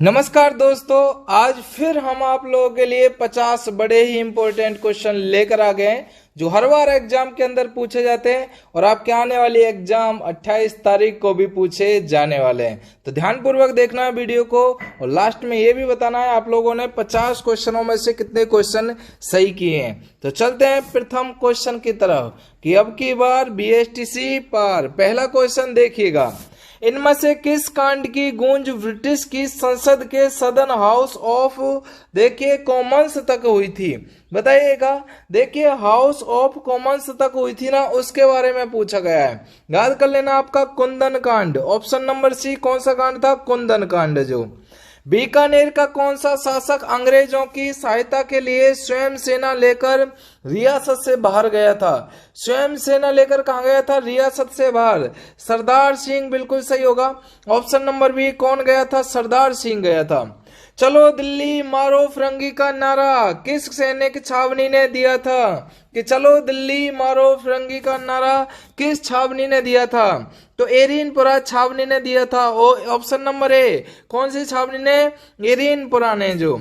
नमस्कार दोस्तों, आज फिर हम आप लोगों के लिए 50 बड़े ही इंपॉर्टेंट क्वेश्चन लेकर आ गए हैं जो हर बार एग्जाम के अंदर पूछे जाते हैं और आपके आने वाली एग्जाम 28 तारीख को भी पूछे जाने वाले हैं। तो ध्यानपूर्वक देखना है वीडियो को और लास्ट में ये भी बताना है आप लोगों ने 50 क्वेश्चनों में से कितने क्वेश्चन सही किए हैं। तो चलते हैं प्रथम क्वेश्चन की तरफ कि अब की बार बीएसटीसी पार। पहला क्वेश्चन देखिएगा, इनमें से किस कांड की गूंज ब्रिटिश की संसद के सदन हाउस ऑफ कॉमन्स तक हुई थी? बताइएगा। देखिए, हाउस ऑफ कॉमन्स तक हुई थी ना, उसके बारे में पूछा गया है। याद कर लेना आपका कुंदन कांड। ऑप्शन नंबर सी कौन सा कांड था? कुंदन कांड। जो बीकानेर का कौन सा शासक अंग्रेजों की सहायता के लिए स्वयं सेना लेकर रियासत से बाहर गया था? स्वयं सेना लेकर कहां गया था? रियासत से बाहर। सरदार सिंह बिल्कुल सही होगा। ऑप्शन नंबर बी कौन गया था? सरदार सिंह गया था। चलो दिल्ली मारो फिरंगी का नारा किस सैनिक छावनी ने दिया था? कि चलो दिल्ली मारो फिरंगी का नारा किस छावनी ने दिया था? तो एरीनपुरा छावनी ने दिया था। ऑप्शन नंबर ए कौन सी छावनी ने? एरीनपुरा ने। जो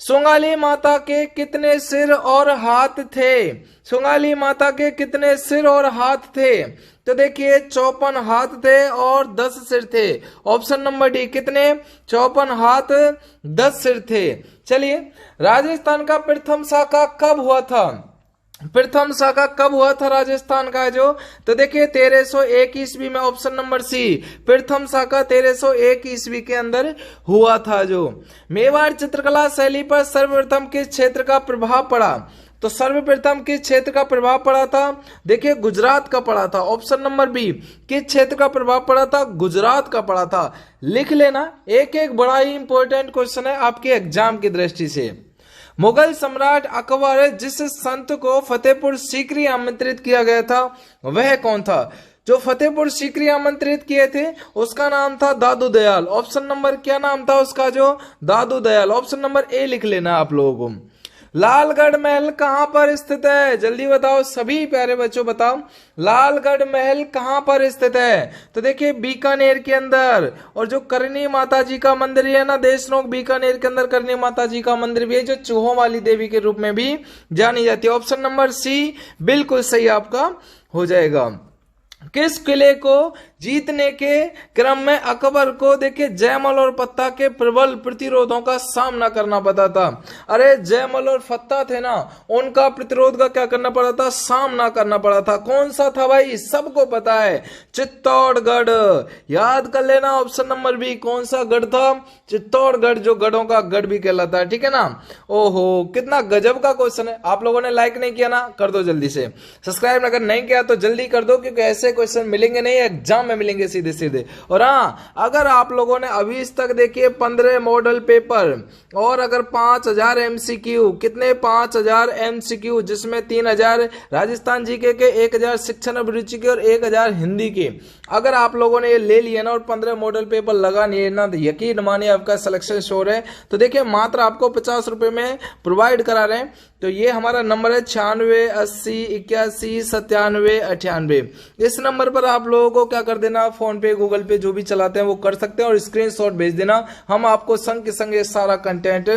सुंगाली माता के कितने सिर और हाथ थे? सुंगाली माता के कितने सिर और हाथ थे? तो देखिए 54 हाथ थे और 10 सिर थे। ऑप्शन नंबर डी कितने? 54 हाथ 10 सिर थे। चलिए, राजस्थान का प्रथम शाखा कब हुआ था? प्रथम शाखा कब हुआ था राजस्थान का? जो तो देखिए 1301 ईस्वी में। ऑप्शन नंबर सी प्रथम शाखा 1301 ईस्वी के अंदर हुआ था। जो मेवाड़ चित्रकला शैली पर सर्वप्रथम किस क्षेत्र का प्रभाव पड़ा? तो सर्वप्रथम किस क्षेत्र का प्रभाव पड़ा था? देखिए गुजरात का पड़ा था। ऑप्शन नंबर बी किस क्षेत्र का प्रभाव पड़ा था? गुजरात का पड़ा था। लिख लेना, एक एक बड़ा ही इंपॉर्टेंट क्वेश्चन है आपके एग्जाम की दृष्टि से। मुगल सम्राट अकबर जिस संत को फतेहपुर सीकरी आमंत्रित किया गया था वह कौन था? जो फतेहपुर सीकरी आमंत्रित किए थे उसका नाम था दादू दयाल। ऑप्शन नंबर क्या नाम था उसका? जो दादू दयाल। ऑप्शन नंबर ए लिख लेना आप लोगों को। लालगढ़ महल कहां पर स्थित है? जल्दी बताओ सभी प्यारे बच्चों, बताओ लालगढ़ महल कहां पर स्थित है? तो देखिए बीकानेर के अंदर। और जो करनी माता जी का मंदिर है ना देशनोक, बीकानेर के अंदर करनी माता जी का मंदिर भी है जो चूहों वाली देवी के रूप में भी जानी जाती है। ऑप्शन नंबर सी बिल्कुल सही आपका हो जाएगा। किस किले को जीतने के क्रम में अकबर को देखिए जयमल और फत्ता के प्रबल प्रतिरोधों का सामना करना पड़ा था? अरे जयमल और फत्ता थे ना, उनका प्रतिरोध का क्या करना पड़ा था? सामना करना पड़ा था। कौन सा था भाई? सबको पता है, चित्तौड़गढ़। याद कर लेना। ऑप्शन नंबर बी कौन सा गढ़ था? चित्तौड़गढ़, जो गढ़ों का गढ़ भी कहलाता है। ठीक है ना। ओहो कितना गजब का क्वेश्चन है। आप लोगों ने लाइक नहीं किया ना, कर दो जल्दी से। सब्सक्राइब अगर नहीं किया तो जल्दी कर दो, क्योंकि ऐसे क्वेश्चन मिलेंगे नहीं, एग्जाम में मिलेंगे सीधे सीधे। और हाँ, अगर आप लोगों ने अभी तक देखिए 15 मॉडल पेपर और अगर 5000 एमसीक्यू, कितने 5000 एमसीक्यू, जिसमें 3000 राजस्थान जीके के, 1000 शिक्षण अभिरुचि के और 1000 हिंदी के, अगर आप लोगों ने ये ले लिए ना और 15 मॉडल पेपर लगा नहीं ना, तो यकीन मानिए आपका सिलेक्शन श्योर है। तो देखिए मात्र आपको 50 रुपए में प्रोवाइड करा रहे हैं। तो ये हमारा नंबर है 96 80 81 97 98। इस नंबर पर आप लोगों को क्या कर देना, फोन पे गूगल पे जो भी चलाते हैं वो कर सकते हैं और स्क्रीनशॉट भेज देना। हम आपको संग के संग ये सारा कंटेंट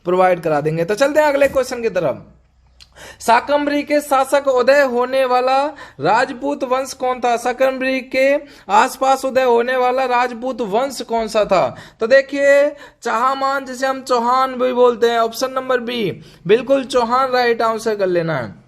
प्रोवाइड करा देंगे। तो चलते हैं अगले क्वेश्चन की तरफ। शाकंभरी के शासक उदय होने वाला राजपूत वंश कौन था? शाकंभरी के आसपास उदय होने वाला राजपूत वंश कौन सा था? तो देखिए चाहमान, जिसे हम चौहान भी बोलते हैं। ऑप्शन नंबर बी बिल्कुल चौहान राइट आंसर कर लेना है।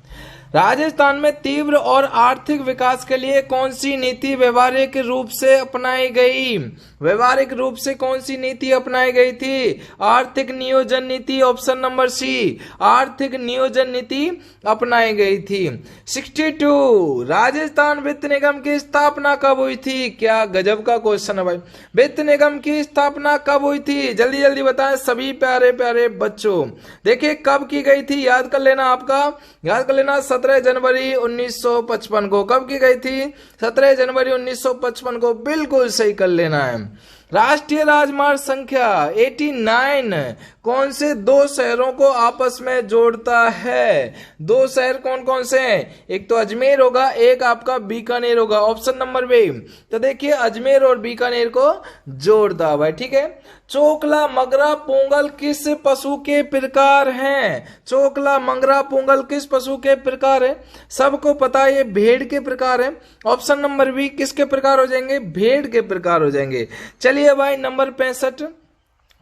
राजस्थान में तीव्र और आर्थिक विकास के लिए कौन सी नीति व्यवहारिक रूप से अपनाई गई? व्यवहारिक रूप से कौन सी नीति अपनाई गई थी? आर्थिक नियोजन नीति। ऑप्शन नंबर सी आर्थिक नियोजन नीति अपनाई गई थी। 62 राजस्थान वित्त निगम की स्थापना कब हुई थी? क्या गजब का क्वेश्चन है भाई। वित्त निगम की स्थापना कब हुई थी? जल्दी जल्दी बताएं सभी प्यारे प्यारे बच्चों। देखिए कब की गई थी, याद कर लेना आपका, याद कर लेना 17 जनवरी 1955 को। कब की गई थी? 17 जनवरी 1955 को। बिल्कुल सही कर लेना है। राष्ट्रीय राजमार्ग संख्या 89 कौन से दो शहरों को आपस में जोड़ता है? दो शहर कौन कौन से हैं? एक तो अजमेर होगा, एक आपका बीकानेर होगा, ऑप्शन नंबर बी। तो देखिए अजमेर और बीकानेर को जोड़ता है भाई, ठीक है। चोकला मगरा पोंगल किस पशु के प्रकार हैं? चोकला मंगरा पोंगल किस पशु के प्रकार है? सबको पता है ये भेड़ के प्रकार है। ऑप्शन नंबर बी किसके प्रकार हो जाएंगे? भेड़ के प्रकार हो जाएंगे। चलिए भाई नंबर 65,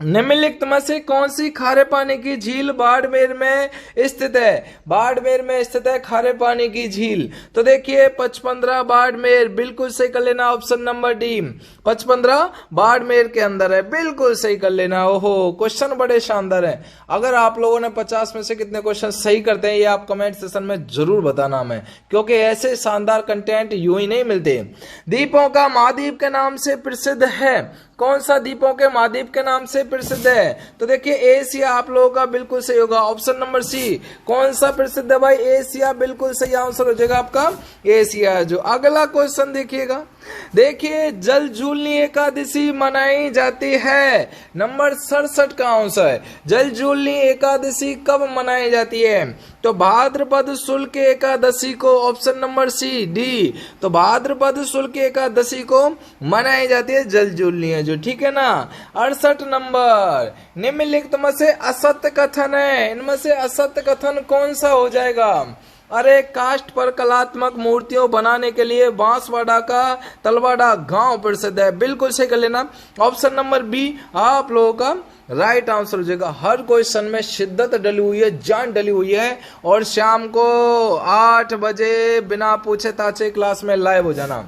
निम्नलिखित में से कौन सी खारे पानी की झील बाड़मेर में स्थित है? बाड़मेर में स्थित है खारे पानी की झील। तो देखिए 55 बाड़मेर, बिल्कुल सही कर लेना, ऑप्शन नंबर डी 55 बाड़मेर के अंदर है, बिल्कुल सही कर लेना। ओहो क्वेश्चन बड़े शानदार है। अगर आप लोगों ने 50 में से कितने क्वेश्चन सही करते हैं ये आप कमेंट सेक्शन में जरूर बताना हमें, क्योंकि ऐसे शानदार कंटेंट यूं ही नहीं मिलते। द्वीपों का महाद्वीप के नाम से प्रसिद्ध है, कौन सा द्वीपों के महाद्वीप के नाम से प्रसिद्ध है? तो देखिए एशिया आप लोगों का बिल्कुल सही होगा, ऑप्शन नंबर सी। कौन सा प्रसिद्ध है भाई? एशिया, बिल्कुल सही आंसर हो जाएगा आपका एशिया। जो अगला क्वेश्चन देखिएगा, देखिए जल जूलनी एकादशी मनाई जाती है, नंबर 67 का आंसर है। जल जूलनी एकादशी कब मनाई जाती है? तो भाद्रपद शुक्ल एकादशी को, ऑप्शन नंबर सी डी। तो भाद्रपद शुक्ल एकादशी को मनाई जाती है जल जूलनी है जो, ठीक है ना। 68 नंबर, निम्नलिखित में से असत्य कथन है, इनमें से असत्य कथन कौन सा हो जाएगा? अरे काष्ठ पर कलात्मक मूर्तियों बनाने के लिए बांसवाड़ा का तलवाड़ा गांव प्रसिद्ध है, बिल्कुल सही कर लेना, ऑप्शन नंबर बी आप लोगों का राइट आंसर हो जाएगा। हर क्वेश्चन में शिद्दत डली हुई है, जान डली हुई है, और शाम को 8 बजे बिना पूछे ताछे क्लास में लाइव हो जाना।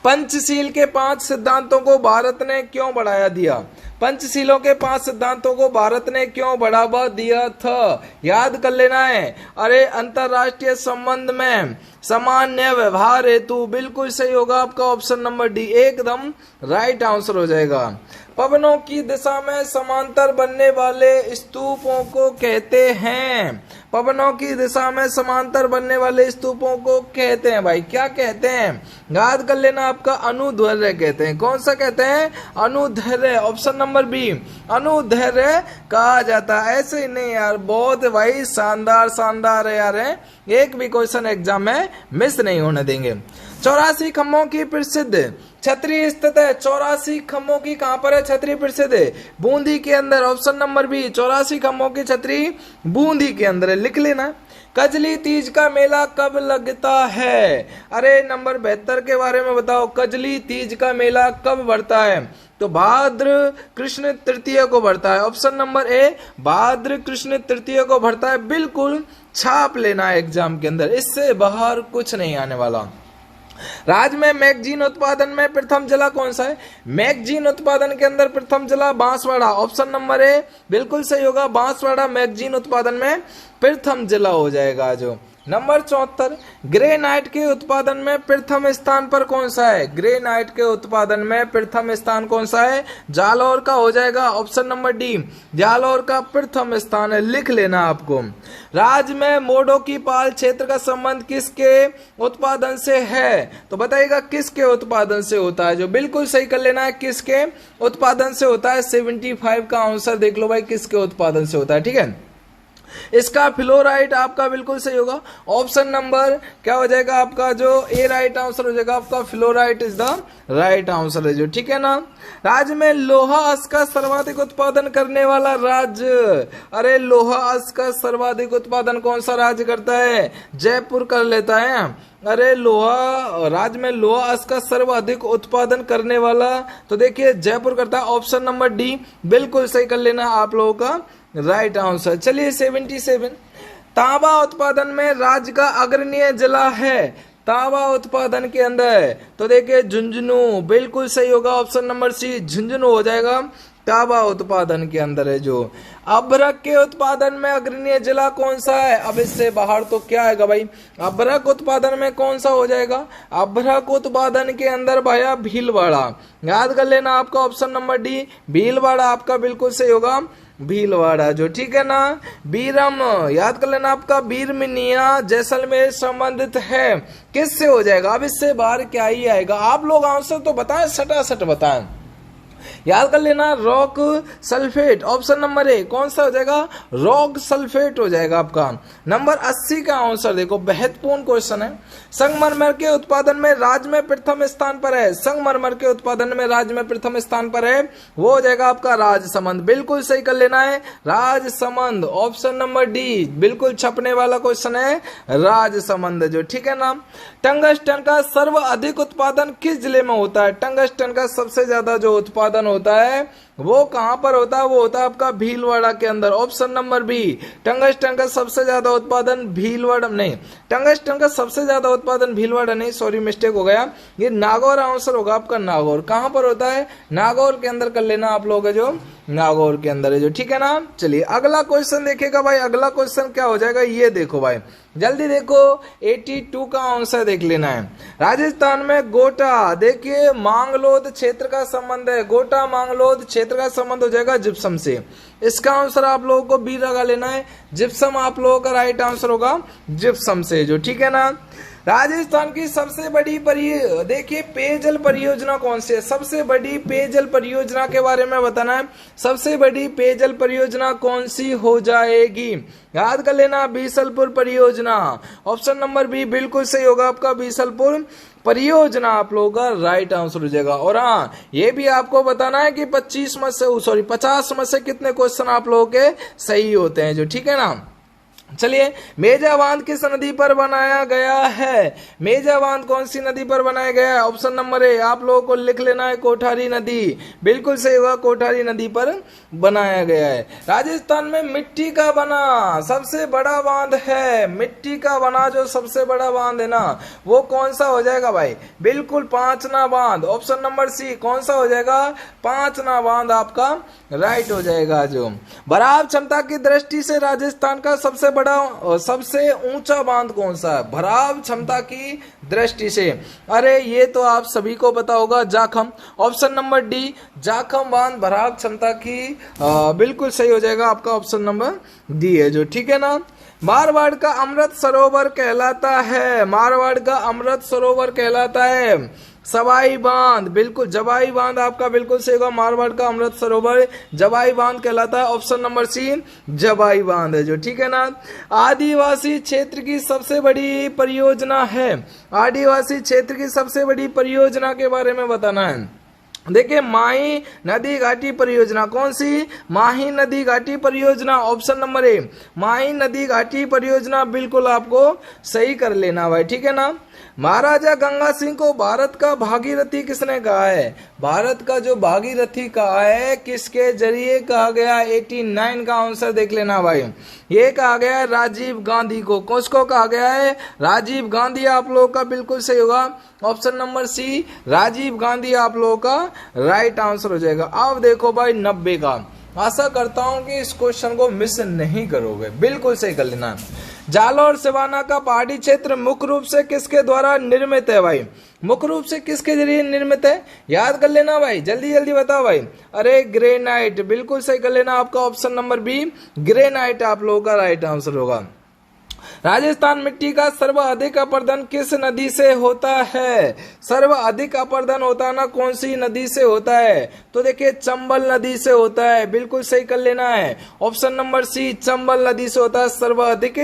पंचशील के 5 सिद्धांतों को भारत ने क्यों बढ़ाया दिया? पंचशीलों के 5 सिद्धांतों को भारत ने क्यों बढ़ावा दिया था? याद कर लेना है। अरे अंतरराष्ट्रीय संबंध में सामान्य व्यवहार हेतु, बिल्कुल सही होगा आपका ऑप्शन नंबर डी, एकदम राइट आंसर हो जाएगा। पवनों की दिशा में समांतर बनने वाले स्तूपों को कहते हैं, पवनों की दिशा में समांतर बनने वाले स्तूपों को कहते हैं भाई, क्या कहते हैं? याद कर लेना, आपका अनुदैर्घ्य कहते हैं। कौन सा कहते हैं? अनुदैर्घ्य, ऑप्शन नंबर बी अनुदैर्घ्य कहा जाता है। ऐसे ही नहीं यार, बहुत भाई शानदार शानदार है यार, एक भी क्वेश्चन एग्जाम में मिस नहीं होने देंगे। 84 खम्भों की प्रसिद्ध छतरी स्थित है, 84 खम्भों की कहां पर है छतरी प्रसिद्ध है? बूंदी के अंदर, ऑप्शन नंबर बी 84 खम्भों की छतरी बूंदी के अंदर है, लिख लेना। कजली तीज का मेला कब लगता है? अरे नंबर 72 के बारे में बताओ, कजली तीज का मेला कब बढ़ता है? तो भाद्र कृष्ण तृतीय को बढ़ता है, ऑप्शन नंबर ए भाद्र कृष्ण तृतीय को बढ़ता है, बिल्कुल छाप लेना है एग्जाम के अंदर, इससे बाहर कुछ नहीं आने वाला। राज्य में मैगजीन उत्पादन में प्रथम जिला कौन सा है? मैगजीन उत्पादन के अंदर प्रथम जिला बांसवाड़ा, ऑप्शन नंबर ए बिल्कुल सही होगा, बांसवाड़ा मैगजीन उत्पादन में प्रथम जिला हो जाएगा। जो नंबर 74, ग्रेनाइट के उत्पादन में प्रथम स्थान पर कौन सा है? ग्रेनाइट के उत्पादन में प्रथम स्थान कौन सा है? जालौर का हो जाएगा, ऑप्शन नंबर डी जालौर का प्रथम स्थान है, लिख लेना आपको। राज्य में मोडो की पाल क्षेत्र का संबंध किसके उत्पादन से है? तो बताइएगा किसके उत्पादन से होता है? जो बिल्कुल सही कर लेना है, किसके उत्पादन से होता है? 75 का आंसर देख लो भाई, किसके उत्पादन से होता है, ठीक है। इसका फ्लोराइट आपका बिल्कुल सही होगा, ऑप्शन नंबर क्या हो जाएगा आपका? जो ए राइट आंसर हो जाएगा आपका, fluorite is the right answer है जो, ठीक है ना। राज्य में लोहा अश्क का सर्वाधिक उत्पादन करने वाला राज्य, अरे लोहा अश्क का सर्वाधिक उत्पादन कौन सा राज्य करता है? जयपुर कर लेता है। अरे लोहा राज्य में लोहा अश्क का सर्वाधिक उत्पादन करने वाला, तो देखिए जयपुर करता है, ऑप्शन नंबर डी बिल्कुल सही कर लेना आप लोगों का राइट आंसर। चलिए 77, तांबा उत्पादन में राज्य का अग्रणीय जिला है, तांबा उत्पादन के अंदर, तो देखिए झुंझुनू, बिल्कुल सही होगा, ऑप्शन नंबर सी झुंझुनू हो जाएगा, तांबा उत्पादन के अंदर है जो। अभ्रक के उत्पादन में अग्रणीय जिला कौन सा है? अब इससे बाहर तो क्या आएगा भाई? अभ्रक उत्पादन में कौन सा हो जाएगा? अभ्रक उत्पादन के अंदर भैया भीलवाड़ा, याद कर लेना आपका ऑप्शन नंबर डी भीलवाड़ा आपका बिल्कुल सही होगा, भीलवाड़ा जो, ठीक है ना। बीरम याद कर लेना आपका, बीरमिनिया जैसलमेर संबंधित है, किससे हो जाएगा? अब इससे बाहर क्या ही आएगा? आप लोग आंसर तो बताएं, सटासट बताएं। याद कर लेना, rock sulphate, option number A कौन सा हो जाएगा, रॉक सल्फेट हो जाएगा आपका। नंबर 80 का आंसर देखो, महत्वपूर्ण क्वेश्चन है। संगमरमर के उत्पादन में राज्य में प्रथम स्थान पर है, संगमरमर के उत्पादन में राज्य में प्रथम स्थान पर है, वो हो जाएगा आपका राजसमंद। बिल्कुल सही कर लेना है, राजसमंद, ऑप्शन नंबर डी, बिल्कुल छपने वाला क्वेश्चन है राजसमंद जो, ठीक है ना। टंगस्टन का सर्वाधिक उत्पादन किस जिले में होता है, टंगस्टन का सबसे ज्यादा जो उत्पादन होता है वो कहां पर होता है, वो होता है आपका भीलवाड़ा के अंदर, ऑप्शन नंबर बी। टंगस्टन का सबसे ज्यादा उत्पादन भीलवाड़ा नहीं, टंगस्टन का सबसे ज्यादा उत्पादन भीलवाड़ा नहीं, सॉरी मिस्टेक हो गया, ये नागौर आंसर होगा आपका, नागौर। कहां पर होता है, नागौर के अंदर कर लेना आप लोग, जो नागौर के अंदर है जो, ठीक है ना। चलिए अगला क्वेश्चन देखेगा भाई, अगला क्वेश्चन क्या हो जाएगा, ये देखो भाई, जल्दी देखो, 82 का आंसर देख लेना है। राजस्थान में गोटा, देखिए मांगलोद क्षेत्र का संबंध है, गोटा मांगलोद क्षेत्र का संबंध हो जाएगा जिप्सम से। इसका आंसर आप लोगों को बी लगा लेना है, जिप्सम आप लोगों का राइट आंसर होगा जिप्सम से जो, ठीक है ना। राजस्थान की सबसे बड़ी देखिए पेयजल परियोजना कौन सी है, सबसे बड़ी पेयजल परियोजना के बारे में बताना है, सबसे बड़ी पेयजल परियोजना कौन सी हो जाएगी, याद कर लेना, बीसलपुर परियोजना, ऑप्शन नंबर बी बिल्कुल सही होगा आपका, बीसलपुर परियोजना आप लोगों का राइट आंसर हो जाएगा। और हाँ, ये भी आपको बताना है कि 50 में से कितने क्वेश्चन आप लोगों के सही होते हैं जो, ठीक है ना। चलिए, मेजा बांध किस नदी पर बनाया गया है, मेजा बांध कौन सी नदी पर बनाया गया है, ऑप्शन नंबर ए आप लोगों को लिख लेना है, कोठारी नदी, बिल्कुल सही होगा, कोठारी नदी पर बनाया गया है। राजस्थान में मिट्टी का बना सबसे बड़ा बांध है, मिट्टी का बना जो सबसे बड़ा बांध है ना, वो कौन सा हो जाएगा भाई, बिल्कुल पांचना बांध, ऑप्शन नंबर सी कौन सा हो जाएगा, पांचना बांध आपका राइट हो जाएगा जो। भराव क्षमता की दृष्टि से राजस्थान का सबसे बड़ा और सबसे ऊंचा बांध कौन सा है, भराव क्षमता की दृष्टि से, अरे ये तो आप सभी को पता होगा, Jakham, option number D, Jakham बांध भराव क्षमता की बिल्कुल सही हो जाएगा आपका, ऑप्शन नंबर डी है जो, ठीक है ना। मारवाड़ का अमृत सरोवर कहलाता है, मारवाड़ का अमृत सरोवर कहलाता है सवाई बांध, बिल्कुल जवाई बांध आपका बिल्कुल सही होगा, मारवाड़ का अमृत सरोवर जवाई बांध कहलाता है, ऑप्शन नंबर सी जवाई बांध है जो, ठीक है ना। आदिवासी क्षेत्र की सबसे बड़ी परियोजना है, आदिवासी क्षेत्र की सबसे बड़ी परियोजना के बारे में बताना है। देखिए माही नदी घाटी परियोजना, कौन सी, माही नदी घाटी परियोजना, ऑप्शन नंबर ए माही नदी घाटी परियोजना, बिल्कुल आपको सही कर लेना भाई, ठीक है ना। महाराजा गंगा सिंह को भारत का भागीरथी किसने कहा है, भारत का जो भागीरथी कहा है किसके जरिए कहा गया, 89 का आंसर देख लेना भाई, ये कहा गया है राजीव गांधी को, किसको कहा गया है, राजीव गांधी आप लोगों का बिल्कुल सही होगा, option number C Rajiv Gandhi आप लोगों का राइट आंसर हो जाएगा। अब देखो भाई 90 का, आशा करता हूं कि इस क्वेश्चन को मिस नहीं करोगे, बिल्कुल सही कर लेना। जालौर सिवाना का पहाड़ी क्षेत्र मुख्य रूप से किसके द्वारा निर्मित है भाई, मुख्य रूप से किसके जरिए निर्मित है, याद कर लेना भाई, जल्दी जल्दी बताओ भाई, अरे ग्रेनाइट, बिल्कुल सही कर लेना आपका, ऑप्शन नंबर बी ग्रेनाइट आप लोगों का राइट आंसर होगा। राजस्थान मिट्टी का सर्वाधिक अपरदन किस नदी से होता है, सर्वाधिक अपरदन होता है ना कौन सी नदी से होता है, तो देखिए चंबल नदी से होता है, बिल्कुल सही कर लेना है, ऑप्शन नंबर सी चंबल नदी से होता है सर्वाधिक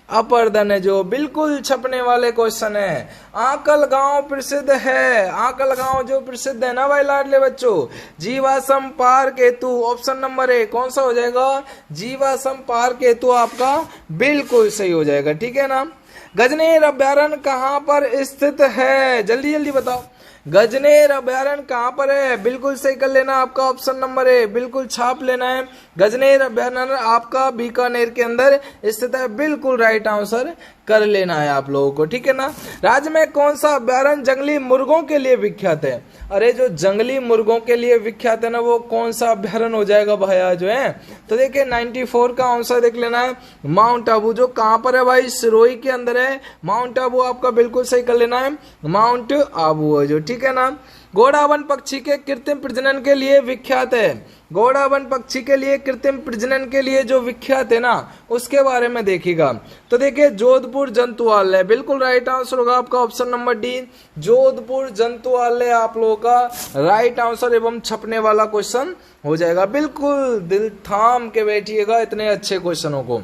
अपरदन है जो, बिल्कुल छपने वाले क्वेश्चन है। आंकल गांव प्रसिद्ध है, आंकल गांव जो प्रसिद्ध है ना भाई लाडले बच्चों, जीवाश्म पार्क हेतु, ऑप्शन नंबर ए कौन सा हो जाएगा, जीवाश्म पार्क हेतु आपका बिल्कुल सही हो जाएगा, ठीक है ना। गजनेर अभ्यारण्य कहां पर स्थित है, जल्दी जल्दी बताओ, गजनेर अभ्यारण्य कहां पर है, बिल्कुल सही कर लेना आपका, ऑप्शन नंबर ए बिल्कुल छाप लेना है, गजनेर अभ्यारण्य आपका बीकानेर के अंदर स्थित है, बिल्कुल राइट आंसर कर लेना है आप लोगों को, ठीक है ना। राज्य में कौन सा अभ्यारण्य जंगली मुर्गों के लिए विख्यात है, अरे जो जंगली मुर्गों के लिए विख्यात है ना वो कौन सा अभ्यारण्य हो जाएगा भैया जो है, तो देखिए 94 का आंसर देख लेना है, माउंट आबू, जो कहां पर है भाई, सिरोही के अंदर है, माउंट आबू आपका बिल्कुल सही कर लेना है, माउंट आबू है जो, ठीक है ना। घोड़ावन पक्षी के कृत्रिम प्रजनन के लिए विख्यात है, घोड़ा वन पक्षी के लिए कृत्रिम प्रजनन के लिए जो विख्यात है ना, उसके बारे में देखिएगा। तो देखिए जोधपुर जंतुआलय, बिल्कुल राइट आंसर होगा आपका ऑप्शन नंबर डी, जोधपुर जंतुआलय आप लोगों का राइट आंसर एवं छपने वाला क्वेश्चन हो जाएगा। बिल्कुल दिल थाम के बैठिएगा इतने अच्छे क्वेश्चनों को।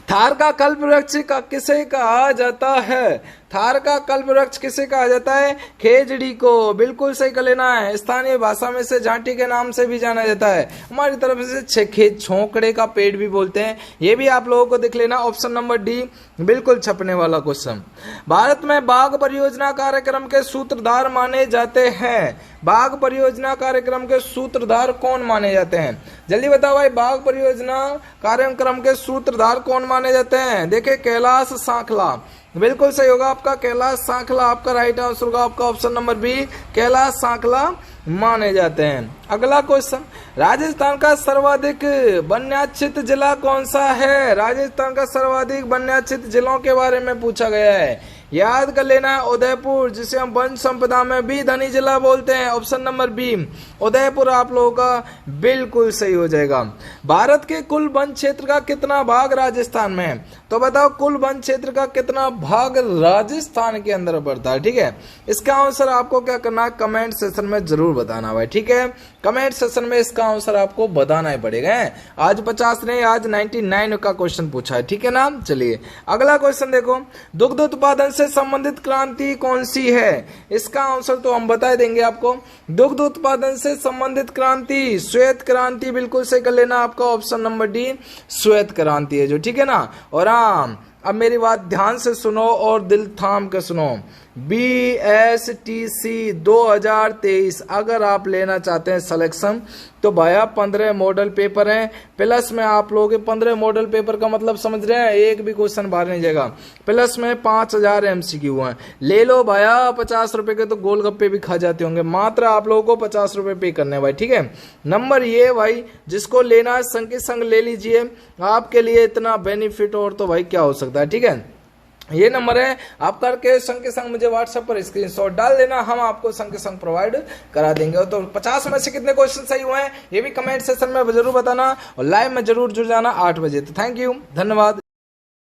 थार का कल्प वृक्ष का किसे कहा जाता है? थार का कल्प वृक्ष किसे कहा जाता है? खेजड़ी को, बिल्कुल सही कर लेना है। स्थानीय भाषा में से झांटी के नाम से भी जाना जाता है। हमारी तरफ से छोकड़े का पेड़ भी बोलते हैं। ये भी आप लोगों को देख लेना, ऑप्शन नंबर डी बिल्कुल छपने वाला क्वेश्चन। भारत में बाघ परियोजना कार्यक्रम के सूत्रधार माने जाते हैं। बाघ परियोजना कार्यक्रम के सूत्रधार कौन माने जाते हैं? जल्दी बताओ भाई, बाघ परियोजना कार्यक्रम के सूत्रधार कौन माने जाते हैं? देखिए कैलाश सांखला, बिल्कुल सही होगा आपका कैलाश सांखला, आपका राइट आंसर होगा आपका option number B, Kailash Sankhla माने जाते हैं। अगला क्वेश्चन, राजस्थान का सर्वाधिक वन्याक्षित जिला कौन सा है? राजस्थान का सर्वाधिक वन्याक्षित जिलों के बारे में पूछा गया है। याद कर लेना है उदयपुर, जिसे हम वन संपदा में भी धनी जिला बोलते हैं, ऑप्शन नंबर बी उदयपुर आप लोगों का बिल्कुल सही हो जाएगा। भारत के कुल वन क्षेत्र का कितना भाग राजस्थान में है? तो बताओ कुल वन क्षेत्र का कितना भाग राजस्थान के अंदर पड़ता है? ठीक है, इसका आंसर आपको क्या करना है, कमेंट सेक्शन में जरूर बताना भाई। ठीक है, कमेंट सेक्शन में इसका आंसर आपको बताना ही पड़ेगा। आज 50 नहीं, आज 99 का क्वेश्चन पूछा है। ठीक है ना, चलिए अगला क्वेश्चन देखो, दुग्ध उत्पादन से संबंधित क्रांति कौन सी है? इसका आंसर तो हम बता देंगे आपको। दुग्ध उत्पादन से संबंधित क्रांति श्वेत क्रांति, बिल्कुल सही कर लेना, आपका ऑप्शन नंबर डी श्वेत क्रांति है जो। ठीक है ना, और हाँ अब मेरी बात ध्यान से सुनो और दिल थाम के सुनो। BSTC 2023 अगर आप लेना चाहते हैं सिलेक्शन, तो भैया 15 मॉडल पेपर हैं, प्लस में आप लोग 15 मॉडल पेपर का मतलब समझ रहे हैं, एक भी क्वेश्चन बाहर नहीं जाएगा, प्लस में 5000 MCQ हैं। ले लो भैया, 50 रुपए के तो गोलगप्पे भी खा जाते होंगे, मात्र आप लोगों को 50 रुपए पे करने हैं भाई। ठीक है, नंबर ये भाई जिसको लेना है संग के संग ले लीजिए, आपके लिए इतना बेनिफिट और तो भाई क्या हो सकता है। ठीक है, ये नंबर है, आप करके संग के संग मुझे व्हाट्सएप पर स्क्रीनशॉट डाल देना, हम आपको संग के संग प्रोवाइड करा देंगे। तो 50 में से कितने क्वेश्चन सही हुए हैं ये भी कमेंट सेक्शन में जरूर बताना, और लाइव में जरूर जुड़ जाना 8 बजे। तो थैंक यू, धन्यवाद।